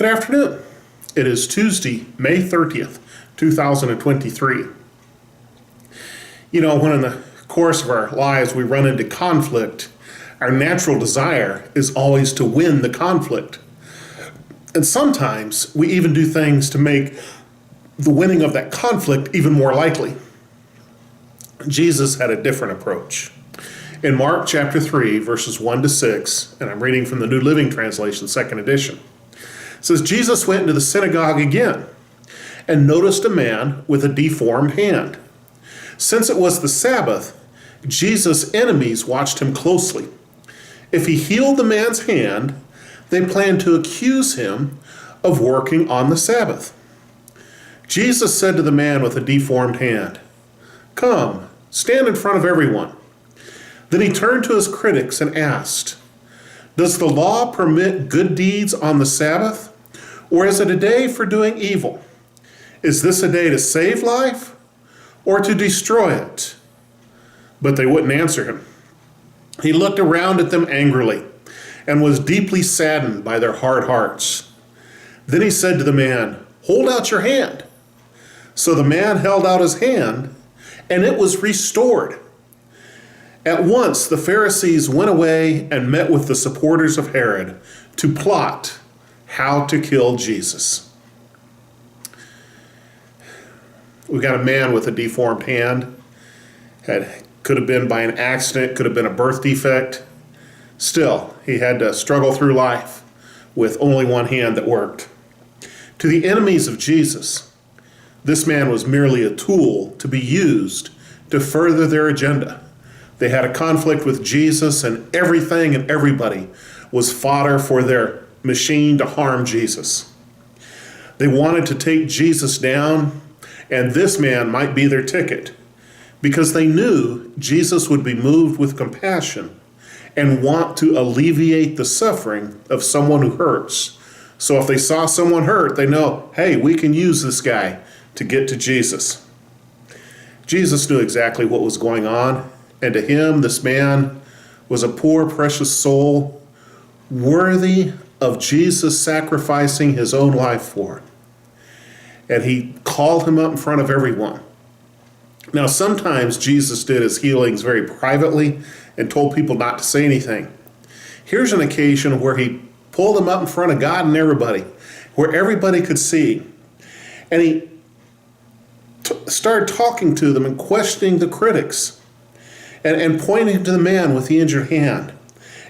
Good afternoon. It is Tuesday, May 30th, 2023. You know, when in the course of our lives we run into conflict, our natural desire is always to win the conflict. And sometimes we even do things to make the winning of that conflict even more likely. Jesus had a different approach. In Mark chapter 3, verses 1 to 6, and I'm reading from the New Living Translation, second edition, it says, Jesus went into the synagogue again and noticed a man with a deformed hand. Since it was the Sabbath, Jesus' enemies watched him closely. If he healed the man's hand, they planned to accuse him of working on the Sabbath. Jesus said to the man with a deformed hand, "Come, stand in front of everyone." Then he turned to his critics and asked, "Does the law permit good deeds on the Sabbath, or is it a day for doing evil? Is this a day to save life or to destroy it?" But they wouldn't answer him. He looked around at them angrily and was deeply saddened by their hard hearts. Then he said to the man, "Hold out your hand." So the man held out his hand, and it was restored. At once the Pharisees went away and met with the supporters of Herod to plot how to kill Jesus. We got a man with a deformed hand. Could have been by an accident, could have been a birth defect. Still, he had to struggle through life with only one hand that worked. To the enemies of Jesus, this man was merely a tool to be used to further their agenda. They had a conflict with Jesus, and everything and everybody was fodder for their machine to harm Jesus. They wanted to take Jesus down, and this man might be their ticket, because they knew Jesus would be moved with compassion and want to alleviate the suffering of someone who hurts. So if they saw someone hurt, they know, hey, we can use this guy to get to Jesus. Jesus knew exactly what was going on, and to him, this man was a poor, precious soul worthy of Jesus sacrificing his own life for. And he called him up in front of everyone. Now, sometimes Jesus did his healings very privately and told people not to say anything. Here's an occasion where he pulled him up in front of God and everybody, where everybody could see. And he started talking to them and questioning the critics and pointing to the man with the injured hand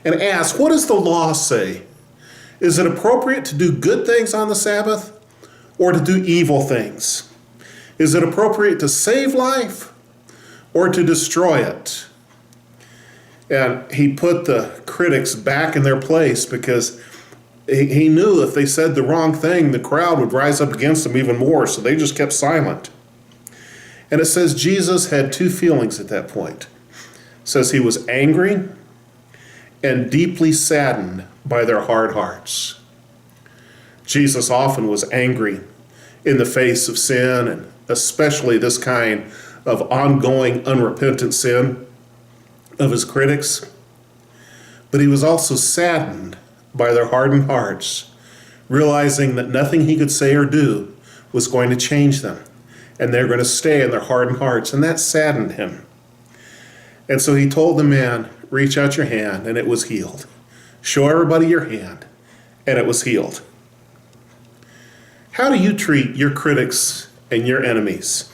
and asked, what does the law say? Is it appropriate to do good things on the Sabbath or to do evil things? Is it appropriate to save life or to destroy it? And he put the critics back in their place because he knew if they said the wrong thing, the crowd would rise up against them even more, so they just kept silent. And it says Jesus had two feelings at that point. It says he was angry and deeply saddened by their hard hearts. Jesus often was angry in the face of sin, and especially this kind of ongoing unrepentant sin of his critics. But he was also saddened by their hardened hearts, realizing that nothing he could say or do was going to change them, and they're going to stay in their hardened hearts, and that saddened him. And so he told the man, reach out your hand, and it was healed. Show everybody your hand, and it was healed. How do you treat your critics and your enemies?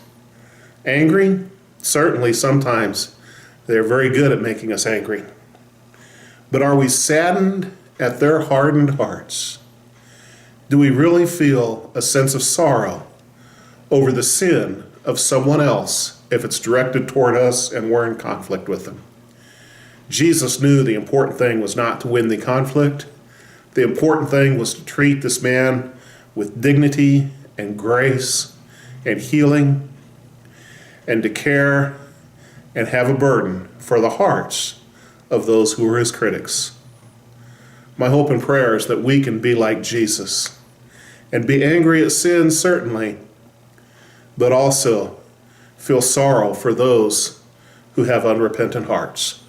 Angry? Certainly, sometimes they're very good at making us angry. But are we saddened at their hardened hearts? Do we really feel a sense of sorrow over the sin of someone else if it's directed toward us and we're in conflict with them? Jesus knew the important thing was not to win the conflict. The important thing was to treat this man with dignity and grace and healing, and to care and have a burden for the hearts of those who are his critics. My hope and prayer is that we can be like Jesus and be angry at sin, certainly, but also feel sorrow for those who have unrepentant hearts.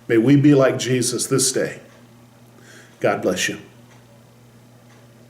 May we be like Jesus this day. God bless you.